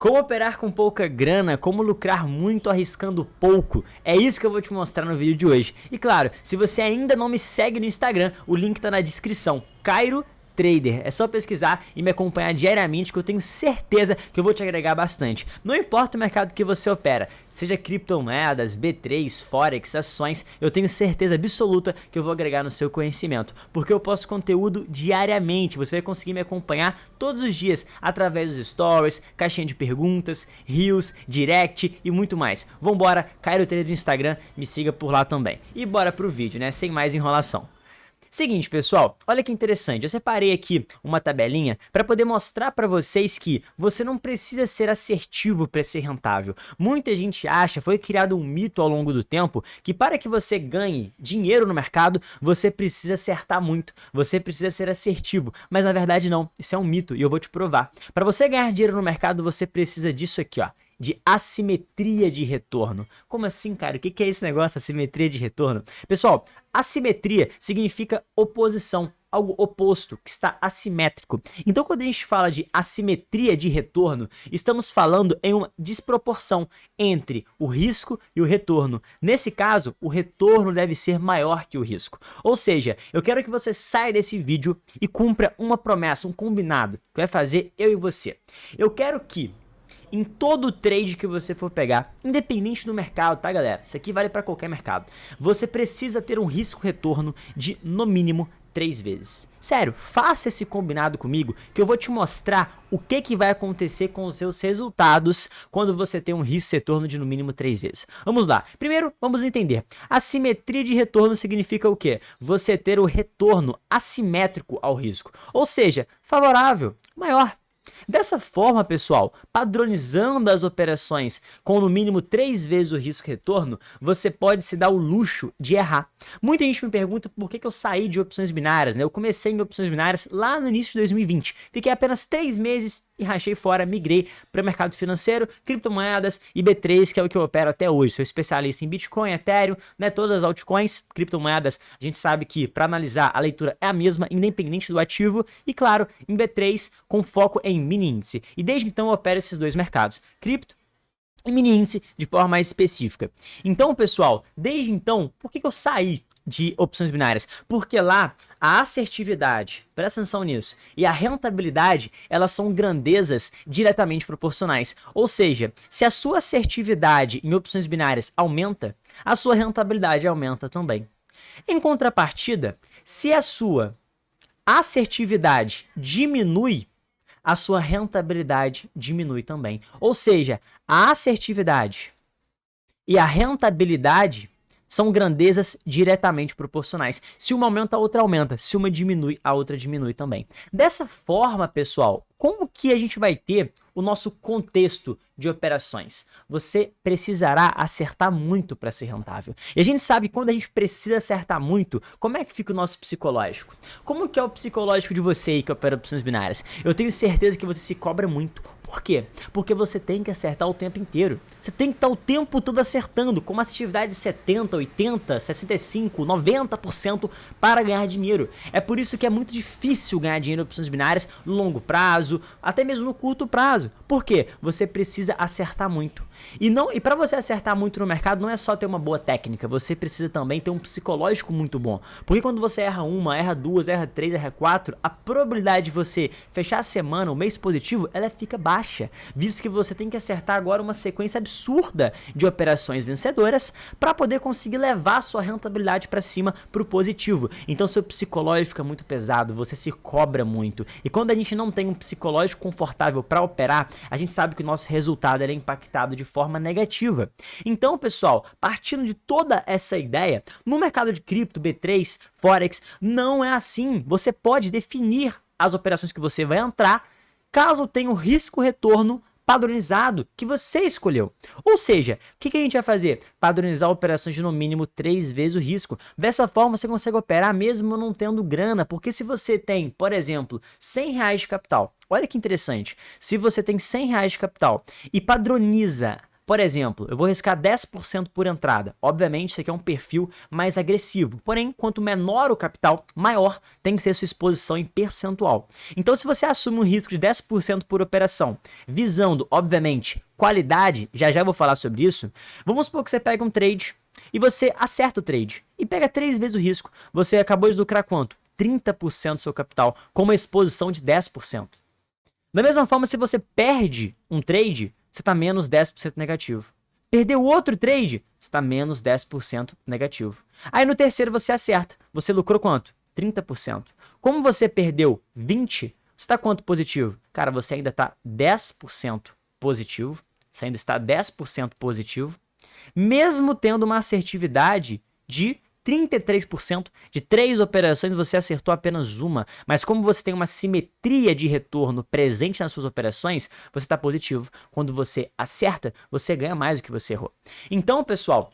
Como operar com pouca grana, como lucrar muito arriscando pouco, é isso que eu vou te mostrar no vídeo de hoje. E claro, se você ainda não me segue no Instagram, o link tá na descrição, Cairo Trader. É só pesquisar e me acompanhar diariamente que eu tenho certeza que eu vou te agregar bastante. Não importa o mercado que você opera, seja criptomoedas, B3, Forex, ações, eu tenho certeza absoluta que eu vou agregar no seu conhecimento, porque eu posto conteúdo diariamente, você vai conseguir me acompanhar todos os dias através dos stories, caixinha de perguntas, reels, direct e muito mais. Vambora, Cairo Trader no Instagram, me siga por lá também. E bora pro vídeo, né? Sem mais enrolação. Seguinte, pessoal, olha que interessante, eu separei aqui uma tabelinha para poder mostrar para vocês que você não precisa ser assertivo para ser rentável. Muita gente acha, foi criado um mito ao longo do tempo, que para que você ganhe dinheiro no mercado, você precisa acertar muito, você precisa ser assertivo, mas na verdade não, isso é um mito e eu vou te provar. Para você ganhar dinheiro no mercado, você precisa disso aqui, ó. De assimetria de retorno. Como assim, cara? O que é esse negócio, assimetria de retorno? Pessoal, assimetria significa oposição, algo oposto, que está assimétrico. Então, quando a gente fala de assimetria de retorno, estamos falando em uma desproporção entre o risco e o retorno. Nesse caso, o retorno deve ser maior que o risco. Ou seja, eu quero que você saia desse vídeo e cumpra uma promessa, um combinado, que vai fazer eu e você. Eu quero que em todo trade que você for pegar, independente do mercado, tá, galera? Isso aqui vale para qualquer mercado. Você precisa ter um risco-retorno de, no mínimo, 3 vezes. Sério, faça esse combinado comigo que eu vou te mostrar o que vai acontecer com os seus resultados quando você tem um risco-retorno de, no mínimo, 3 vezes. Vamos lá. Primeiro, vamos entender. Assimetria de retorno significa o quê? Você ter o retorno assimétrico ao risco. Ou seja, favorável, maior. Dessa forma, pessoal, padronizando as operações com no mínimo 3 vezes o risco-retorno, você pode se dar o luxo de errar. Muita gente me pergunta por que eu saí de opções binárias, né? Eu comecei em opções binárias lá no início de 2020, fiquei apenas 3 meses e rachei fora, migrei para o mercado financeiro, criptomoedas e B3, que é o que eu opero até hoje. Sou especialista em Bitcoin, Ethereum, né? Todas as altcoins, criptomoedas, a gente sabe que para analisar a leitura é a mesma, independente do ativo, e claro, em B3 com foco em mini índice. E desde então eu opero esses dois mercados, cripto e mini índice de forma mais específica. Então, pessoal, desde então, por que eu saí de opções binárias? Porque lá a assertividade, presta atenção nisso, e a rentabilidade, elas são grandezas diretamente proporcionais. Ou seja, se a sua assertividade em opções binárias aumenta, a sua rentabilidade aumenta também. Em contrapartida, se a sua assertividade diminui, a sua rentabilidade diminui também. Ou seja, a assertividade e a rentabilidade são grandezas diretamente proporcionais. Se uma aumenta, a outra aumenta. Se uma diminui, a outra diminui também. Dessa forma, pessoal, como que a gente vai ter o nosso contexto de operações? Você precisará acertar muito para ser rentável. E a gente sabe que quando a gente precisa acertar muito, como é que fica o nosso psicológico? Como que é o psicológico de você aí que opera opções binárias? Eu tenho certeza que você se cobra muito. Por quê? Porque você tem que acertar o tempo inteiro. Você tem que estar o tempo todo acertando, com uma assertividade de 70, 80, 65, 90% para ganhar dinheiro. É por isso que é muito difícil ganhar dinheiro em opções binárias no longo prazo, até mesmo no curto prazo. Por quê? Você precisa acertar muito. E para você acertar muito no mercado, não é só ter uma boa técnica, você precisa também ter um psicológico muito bom. Porque quando você erra uma, erra duas, erra três, erra quatro, a probabilidade de você fechar a semana, o mês positivo, ela fica baixa, visto que você tem que acertar agora uma sequência absurda de operações vencedoras para poder conseguir levar a sua rentabilidade para cima para o positivo. Então seu psicológico fica muito pesado, você se cobra muito. E quando a gente não tem um psicológico confortável para operar, a gente sabe que o nosso resultado é impactado de forma negativa. Então, pessoal, partindo de toda essa ideia, no mercado de cripto, B3, Forex, não é assim. Você pode definir as operações que você vai entrar, caso tenha um risco-retorno padronizado que você escolheu. Ou seja, o que a gente vai fazer? Padronizar operações de no mínimo 3 vezes o risco. Dessa forma você consegue operar mesmo não tendo grana, porque se você tem, por exemplo, R$100 de capital, olha que interessante, se você tem R$100 de capital e padroniza Por exemplo, eu vou arriscar 10% por entrada. Obviamente, isso aqui é um perfil mais agressivo. Porém, quanto menor o capital, maior tem que ser sua exposição em percentual. Então, se você assume um risco de 10% por operação, visando, obviamente, qualidade, já vou falar sobre isso, vamos supor que você pega um trade e você acerta o trade e pega 3 vezes o risco. Você acabou de lucrar quanto? 30% do seu capital, com uma exposição de 10%. Da mesma forma, se você perde um trade, você está menos 10% negativo. Perdeu outro trade, você está menos 10% negativo. Aí no terceiro você acerta. Você lucrou quanto? 30%. Como você perdeu 20%, você está quanto positivo? Cara, você ainda está 10% positivo. Você ainda está 10% positivo. Mesmo tendo uma assertividade de 33%, de 3 operações você acertou apenas uma, mas como você tem uma simetria de retorno presente nas suas operações, você está positivo. Quando você acerta, você ganha mais do que você errou. Então, pessoal,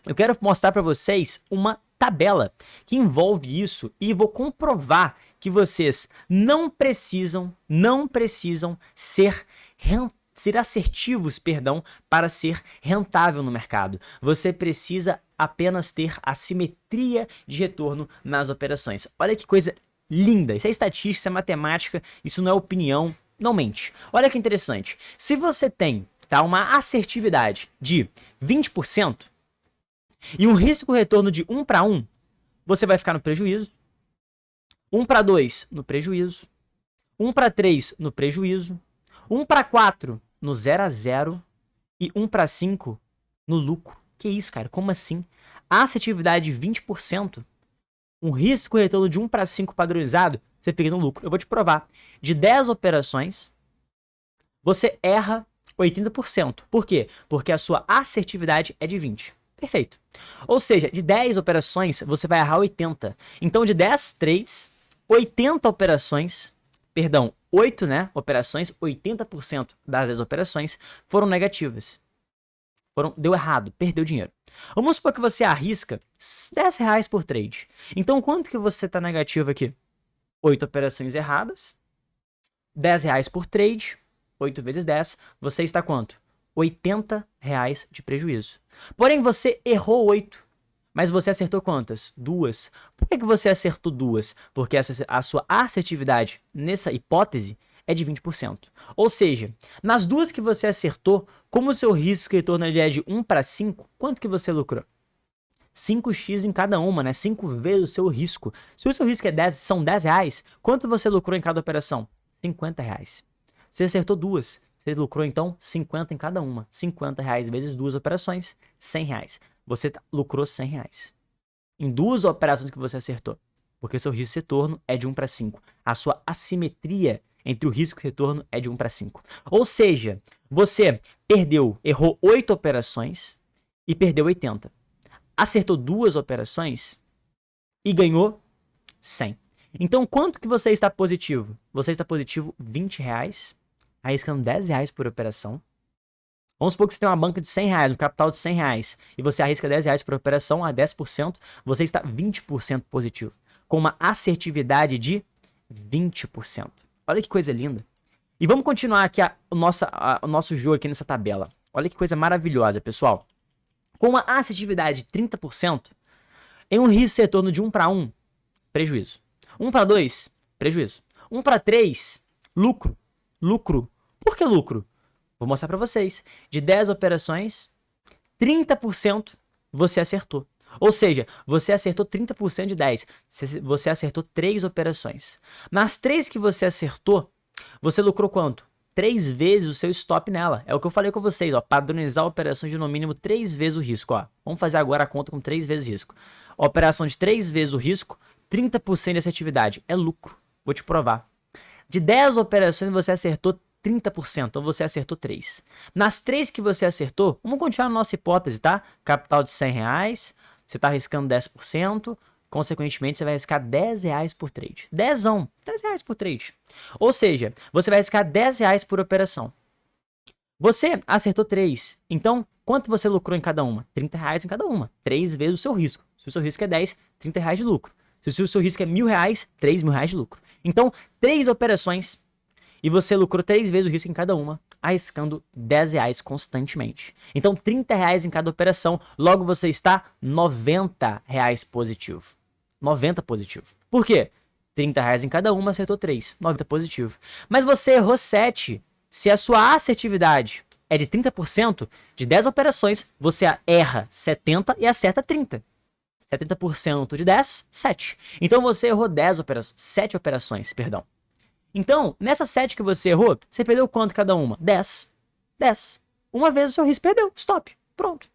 eu quero mostrar para vocês uma tabela que envolve isso e vou comprovar que vocês não precisam ser assertivos, para ser rentável no mercado. Você precisa apenas ter a simetria de retorno nas operações. Olha que coisa linda. Isso é estatística, isso é matemática, isso não é opinião, não mente. Olha que interessante. Se você tem, tá, uma assertividade de 20% e um risco-retorno de 1 para 1, você vai ficar no prejuízo. 1 para 2 no prejuízo. 1 para 3 no prejuízo. 1 para 4 no 0 a 0 e 1 para 5 no lucro. Que isso, cara? Como assim? Assertividade de 20%, um risco retorno de 1 para 5 padronizado, você fica no lucro. Eu vou te provar. De 10 operações, você erra 80%. Por quê? Porque a sua assertividade é de 20%. Perfeito. Ou seja, de 10 operações, você vai errar 80. Então, de 10 trades, 80 operações, perdão, 8, né, operações, 80% das 10 operações foram negativas. Deu errado, perdeu dinheiro. Vamos supor que você arrisca R$10 por trade. Então, quanto que você está negativo aqui? 8 operações erradas, R$10 por trade, 8 vezes 10, você está quanto? R$80 de prejuízo. Porém, você errou 8, mas você acertou quantas? 2. Por que você acertou 2? Porque a sua assertividade nessa hipótese é de 20%. Ou seja, nas duas que você acertou, como o seu risco retorno é de 1 para 5, quanto que você lucrou? 5x em cada uma, né? 5 vezes o seu risco. Se o seu risco é 10, são R$10, quanto você lucrou em cada operação? R$50. Você acertou 2, você lucrou então 50 em cada uma. R$50 vezes 2 operações, R$100. Você lucrou R$100 em 2 operações que você acertou, porque seu risco retorno é de 1 para 5. A sua assimetria entre o risco e retorno é de 1 para 5. Ou seja, você errou 8 operações e perdeu 80. Acertou 2 operações e ganhou 100. Então, quanto que você está positivo? Você está positivo R$20, arriscando R$10 por operação. Vamos supor que você tem uma banca de R$100, um capital de R$100, e você arrisca R$10 por operação a 10%, você está 20% positivo, com uma assertividade de 20%. Olha que coisa linda. E vamos continuar aqui o nosso jogo aqui nessa tabela. Olha que coisa maravilhosa, pessoal. Com uma assertividade de 30%, em um risco retorno de 1 para 1, prejuízo. 1 para 2, prejuízo. 1 para 3, lucro. Lucro. Por que lucro? Vou mostrar para vocês. De 10 operações, 30% você acertou. Ou seja, você acertou 30% de 10. Você acertou 3 operações. Nas 3 que você acertou, você lucrou quanto? 3 vezes o seu stop nela. É o que eu falei com vocês, ó. Padronizar operações de no mínimo 3 vezes o risco, ó. Vamos fazer agora a conta com 3 vezes o risco. Operação de 3 vezes o risco, 30% de assertividade. É lucro. Vou te provar. De 10 operações você acertou 30%, então você acertou 3. Nas 3 que você acertou, vamos continuar na nossa hipótese, tá? Capital de R$100, você está arriscando 10%, consequentemente você vai arriscar R$10 por trade. R$10 por trade. Ou seja, você vai arriscar R$10 por operação. Você acertou 3, então quanto você lucrou em cada uma? R$30 em cada uma, 3 vezes o seu risco. Se o seu risco é 10, R$30 de lucro. Se o seu risco é R$1.000, R$3.000 de lucro. Então, 3 operações e você lucrou 3 vezes o risco em cada uma. arriscando R$10 constantemente. Então, R$30 em cada operação, logo você está R$90 positivo. 90 positivo. Por quê? R$30 em cada uma, acertou 3. 90 positivo. Mas você errou 7. Se a sua assertividade é de 30%, de 10 operações, você erra 70 e acerta 30. 70% de 10, 7. Então você errou 7 operações, perdão. Então, nessas 7 que você errou, você perdeu quanto cada uma? 10. 10. Uma vez o seu risco perdeu. Stop. Pronto.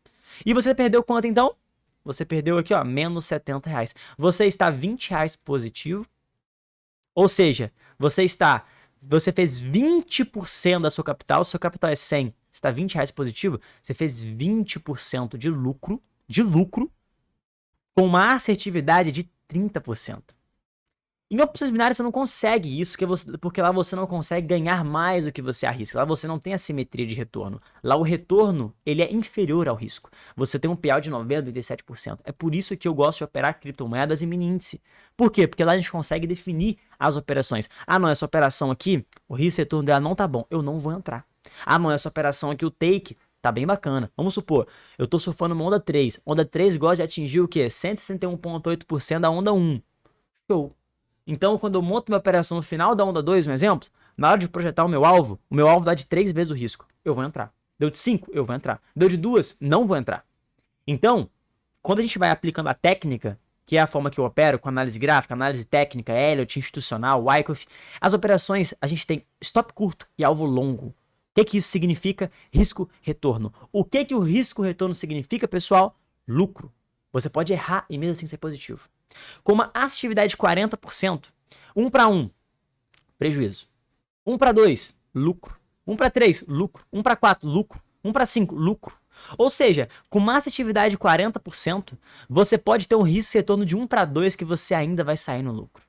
E você perdeu quanto então? Você perdeu aqui, ó, menos R$70. Você está R$20 positivo. Ou seja, você fez 20% da sua capital, seu capital é 100, você está R$20 positivo, você fez 20% de lucro, com uma assertividade de 30%. Em opções binárias você não consegue isso, porque lá você não consegue ganhar mais do que você arrisca. Lá você não tem a simetria de retorno. Lá o retorno ele é inferior ao risco. Você tem um payout de 90%, 97%. É por isso que eu gosto de operar criptomoedas e mini índice. Por quê? Porque lá a gente consegue definir as operações. Ah, não, essa operação aqui, o risco e retorno dela não tá bom. Eu não vou entrar. Ah, não, essa operação aqui, o take, tá bem bacana. Vamos supor, eu tô surfando uma onda 3. Onda 3 gosta de atingir o quê? 161,8% da onda 1. Show. Então, quando eu monto minha operação no final da onda 2, um exemplo, na hora de projetar o meu alvo dá de 3 vezes o risco. Eu vou entrar. Deu de 5, eu vou entrar. Deu de 2, não vou entrar. Então, quando a gente vai aplicando a técnica, que é a forma que eu opero, com análise gráfica, análise técnica, Elliott, institucional, Wyckoff, as operações, a gente tem stop curto e alvo longo. O que isso significa? Risco-retorno. O que o risco-retorno significa, pessoal? Lucro. Você pode errar e mesmo assim ser positivo. Com uma assertividade de 40%, 1 para 1, prejuízo. 1 para 2, lucro. 1 para 3, lucro. 1 para 4, lucro. 1 para 5, lucro. Ou seja, com uma assertividade de 40%, você pode ter um risco-retorno de 1 para 2 que você ainda vai sair no lucro.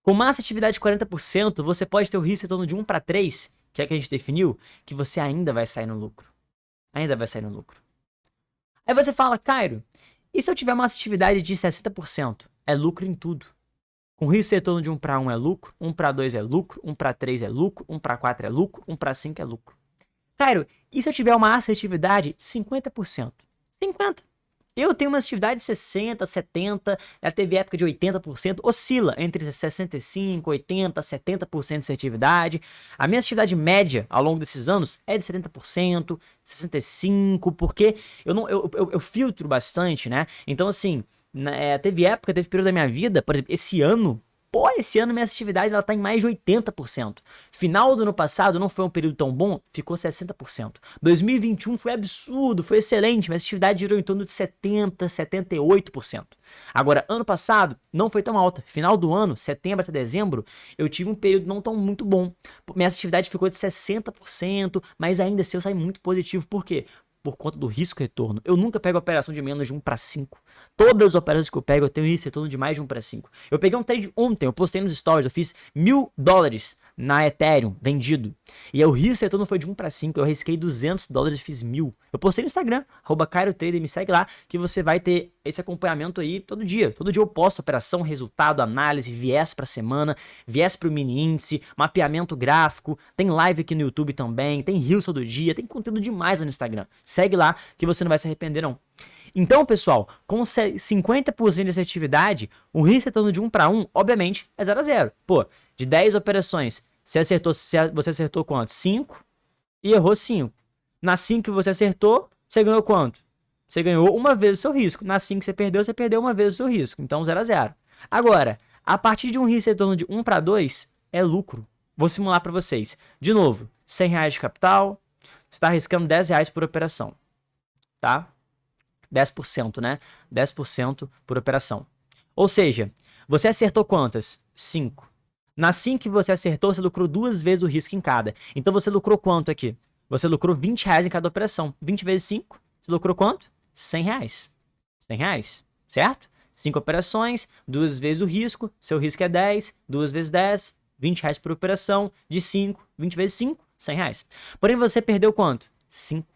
Com uma assertividade de 40%, você pode ter um risco-retorno de 1 para 3, que é que a gente definiu, que você ainda vai sair no lucro. Ainda vai sair no lucro. Aí você fala, Cairo, e se eu tiver uma assertividade de 60%? É lucro em tudo. Com risco e retorno de 1 para 1 é lucro, 1 para 2 é lucro, 1 para 3 é lucro, 1 para 4 é lucro, 1 para 5 é lucro. Cairo, e se eu tiver uma assertividade de 50%? 50%. Eu tenho uma assertividade de 60%, 70%, já teve época de 80%, oscila entre 65%, 80%, 70% de assertividade. A minha assertividade média ao longo desses anos é de 70%, 65%, porque eu filtro bastante, né? Então, assim, teve período da minha vida, por exemplo, esse ano minha assertividade ela tá em mais de 80%. Final do ano passado não foi um período tão bom, ficou 60%. 2021 foi absurdo, foi excelente, minha assertividade girou em torno de 70%, 78%. Agora, ano passado não foi tão alta. Final do ano, setembro até dezembro, eu tive um período não tão muito bom. Minha assertividade ficou de 60%, mas ainda assim eu saí muito positivo. Por quê? Por conta do risco-retorno. Eu nunca pego operação de menos de 1 para 5. Todas as operações que eu pego, eu tenho risco-retorno de mais de 1 para 5. Eu peguei um trade ontem, eu postei nos stories, eu fiz $1.000 na Ethereum, vendido. E o risco-retorno foi de 1 para 5, eu arrisquei $200 e fiz 1.000. Eu postei no Instagram, @CairoTrader, me segue lá, que você vai ter esse acompanhamento aí todo dia. Todo dia eu posto operação, resultado, análise, viés para semana, viés para o mini índice, mapeamento gráfico, tem live aqui no YouTube também, tem Reels todo dia, tem conteúdo demais no Instagram. Segue lá que você não vai se arrepender não. Então, pessoal, com 50% de assertividade, o risco retorno de 1 para 1, obviamente, é 0 a 0. Pô, de 10 operações, você acertou quanto? 5 e errou 5. Nas 5 que você acertou, você ganhou quanto? Você ganhou uma vez o seu risco. Nas 5 que você perdeu uma vez o seu risco. Então, 0 a 0. Agora, a partir de um risco retorno de 1 para 2, é lucro. Vou simular para vocês. De novo, R$100 de capital, você está arriscando R$10 por operação, tá? 10%, né? 10% por operação. Ou seja, você acertou quantas? 5. Nas 5 que você acertou, você lucrou 2 vezes o risco em cada. Então você lucrou quanto aqui? Você lucrou R$20 em cada operação. 20 vezes 5, você lucrou quanto? R$100. R$100, certo? 5 operações, 2 vezes o risco, seu risco é 10, 2 vezes 10, R$20 por operação, de 5, 20 vezes 5, R$100. Porém, você perdeu quanto? 5.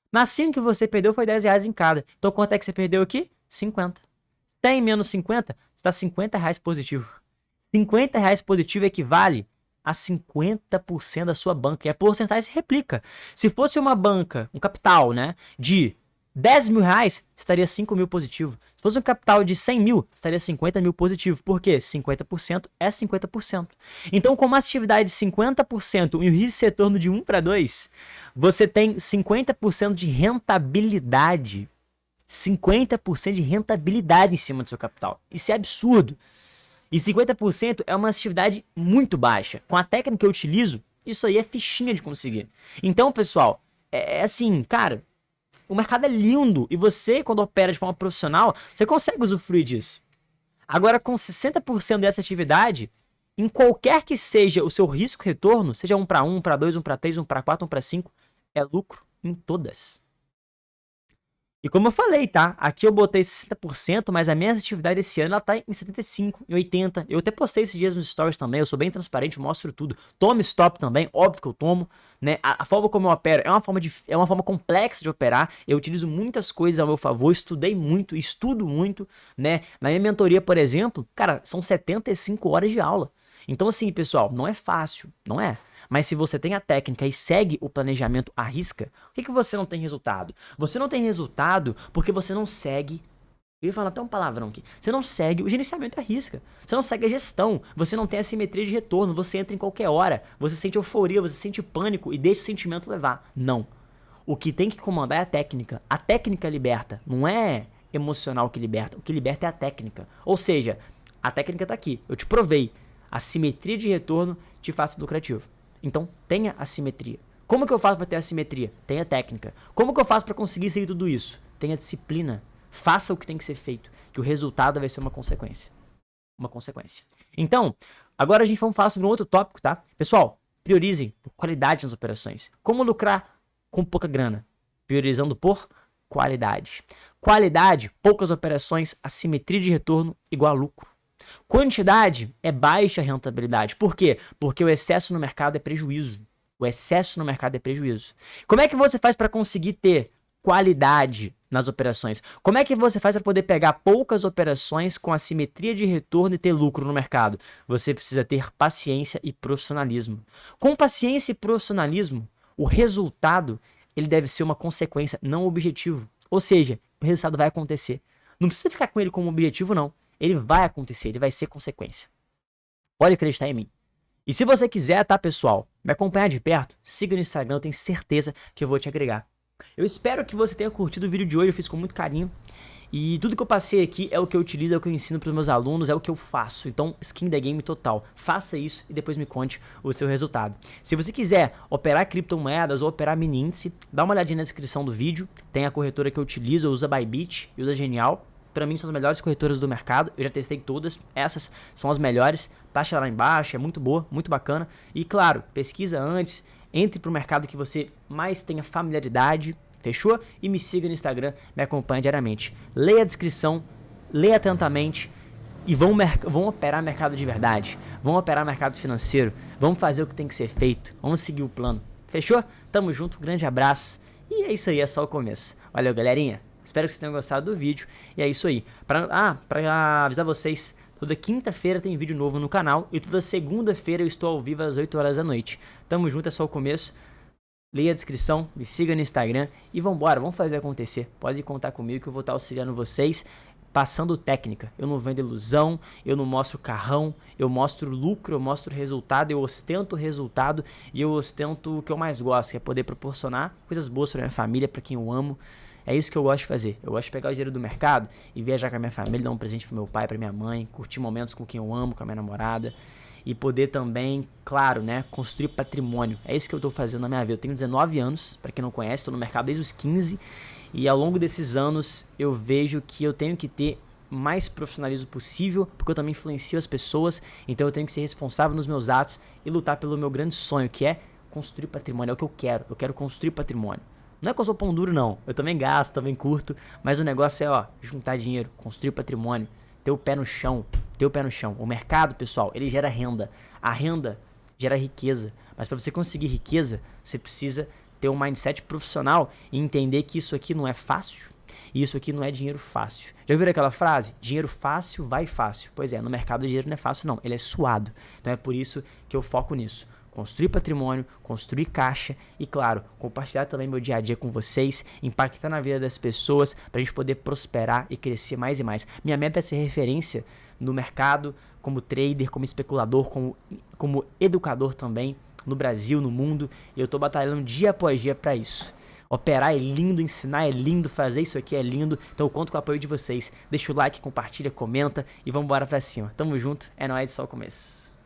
Nas 5 que você perdeu foi R$10 em cada. Então, quanto é que você perdeu aqui? 50. 100 menos 50, você está R$50 positivo. R$50 positivo equivale a 50% da sua banca. E a porcentagem se replica. Se fosse uma banca, um capital, né, de 10 mil reais, estaria 5 mil positivo. Se fosse um capital de 100 mil, estaria 50 mil positivo. Por quê? 50% é 50%. Então, com uma atividade de 50% e o risco de retorno de 1 para 2, você tem 50% de rentabilidade. 50% de rentabilidade em cima do seu capital. Isso é absurdo. E 50% é uma atividade muito baixa. Com a técnica que eu utilizo, isso aí é fichinha de conseguir. Então, pessoal, é assim, cara, o mercado é lindo e você, quando opera de forma profissional, você consegue usufruir disso. Agora, com 60% dessa atividade, em qualquer que seja o seu risco-retorno, seja 1 para 1, 1 para 2, 1 para 3, 1 para 4, 1 para 5, é lucro em todas. E como eu falei, tá? Aqui eu botei 60%, mas a minha atividade esse ano ela tá em 75%, em 80%. Eu até postei esses dias nos stories também, eu sou bem transparente, mostro tudo. Tomo stop também, óbvio que eu tomo, né? A forma como eu opero é uma forma complexa de operar. Eu utilizo muitas coisas ao meu favor, estudei muito, estudo muito, né? Na minha mentoria, por exemplo, cara, são 75 horas de aula. Então assim, pessoal, não é fácil, não é? Mas se você tem a técnica e segue o planejamento à risca, por que você não tem resultado? Você não tem resultado porque você não segue. Eu ia falar até um palavrão aqui. Você não segue o gerenciamento à risca. Você não segue a gestão. Você não tem a simetria de retorno. Você entra em qualquer hora. Você sente euforia, você sente pânico e deixa o sentimento levar. Não. O que tem que comandar é a técnica. A técnica liberta. Não é emocional que liberta. O que liberta é a técnica. Ou seja, a técnica está aqui. Eu te provei. A simetria de retorno te faz lucrativo. Então, tenha a simetria. Como que eu faço para ter a simetria? Tenha técnica. Como que eu faço para conseguir seguir tudo isso? Tenha disciplina. Faça o que tem que ser feito, que o resultado vai ser uma consequência. Uma consequência. Então, agora a gente vai falar sobre um outro tópico, tá? Pessoal, priorizem por qualidade nas operações. Como lucrar com pouca grana? Priorizando por qualidade. Qualidade, poucas operações, assimetria de retorno igual a lucro. Quantidade é baixa rentabilidade. Por quê? Porque o excesso no mercado é prejuízo. O excesso no mercado é prejuízo. Como é que você faz para conseguir ter qualidade nas operações? Como é que você faz para poder pegar poucas operações com assimetria de retorno e ter lucro no mercado? Você precisa ter paciência e profissionalismo. Com paciência e profissionalismo, o resultado ele deve ser uma consequência, não um objetivo. Ou seja, o resultado vai acontecer. Não precisa ficar com ele como objetivo, não. Ele vai acontecer, ele vai ser consequência. Pode acreditar em mim. E se você quiser, tá, pessoal, me acompanhar de perto, siga no Instagram, eu tenho certeza que eu vou te agregar. Eu espero que você tenha curtido o vídeo de hoje, eu fiz com muito carinho. E tudo que eu passei aqui é o que eu utilizo, é o que eu ensino para os meus alunos, é o que eu faço. Então, skin the game total. Faça isso e depois me conte o seu resultado. Se você quiser operar criptomoedas ou operar mini índice, dá uma olhadinha na descrição do vídeo. Tem a corretora que eu utilizo, eu uso a Bybit e uso a Genial. Para mim são as melhores corretoras do mercado, eu já testei todas, essas são as melhores, taxa lá embaixo, é muito boa, muito bacana. E claro, pesquisa antes, entre para o mercado que você mais tenha familiaridade, fechou? E me siga no Instagram, me acompanhe diariamente. Leia a descrição, leia atentamente e vão operar mercado de verdade, vão operar mercado financeiro, vamos fazer o que tem que ser feito, vamos seguir o plano. Fechou? Tamo junto, grande abraço e é isso aí, é só o começo. Valeu, galerinha! Espero que vocês tenham gostado do vídeo. E é isso aí. Pra avisar vocês, toda quinta-feira tem vídeo novo no canal. E toda segunda-feira eu estou ao vivo às 8 horas da noite. Tamo junto, é só o começo. Leia a descrição, me siga no Instagram. E vambora, vamos fazer acontecer. Pode contar comigo que eu vou estar auxiliando vocês. Passando técnica. Eu não vendo ilusão, eu não mostro carrão. Eu mostro lucro, eu mostro resultado. Eu ostento o resultado. E eu ostento o que eu mais gosto. Que é poder proporcionar coisas boas pra minha família, pra quem eu amo. É isso que eu gosto de fazer. Eu gosto de pegar o dinheiro do mercado e viajar com a minha família, dar um presente pro meu pai, pra minha mãe, curtir momentos com quem eu amo, com a minha namorada e poder também, claro, né, construir patrimônio. É isso que eu tô fazendo na minha vida. Eu tenho 19 anos, pra quem não conhece, tô no mercado desde os 15 e ao longo desses anos eu vejo que eu tenho que ter mais profissionalismo possível, porque eu também influencio as pessoas, então eu tenho que ser responsável nos meus atos e lutar pelo meu grande sonho, que é construir patrimônio. É o que eu quero construir patrimônio. Não é que eu sou pão duro, não. Eu também gasto, também curto. Mas o negócio é, juntar dinheiro, construir patrimônio, ter o pé no chão. O mercado, pessoal, ele gera renda. A renda gera riqueza. Mas para você conseguir riqueza, você precisa ter um mindset profissional e entender que isso aqui não é fácil. E isso aqui não é dinheiro fácil. Já ouviram aquela frase? Dinheiro fácil vai fácil. Pois é, no mercado o dinheiro não é fácil não, ele é suado. Então é por isso que eu foco nisso. Construir patrimônio, construir caixa e, claro, compartilhar também meu dia a dia com vocês, impactar na vida das pessoas para a gente poder prosperar e crescer mais e mais. Minha meta é ser referência no mercado, como trader, como especulador, como educador também, no Brasil, no mundo, e eu estou batalhando dia após dia para isso. Operar é lindo, ensinar é lindo, fazer isso aqui é lindo, então eu conto com o apoio de vocês. Deixa o like, compartilha, comenta e vamos embora pra cima. Tamo junto, é nóis, só o começo.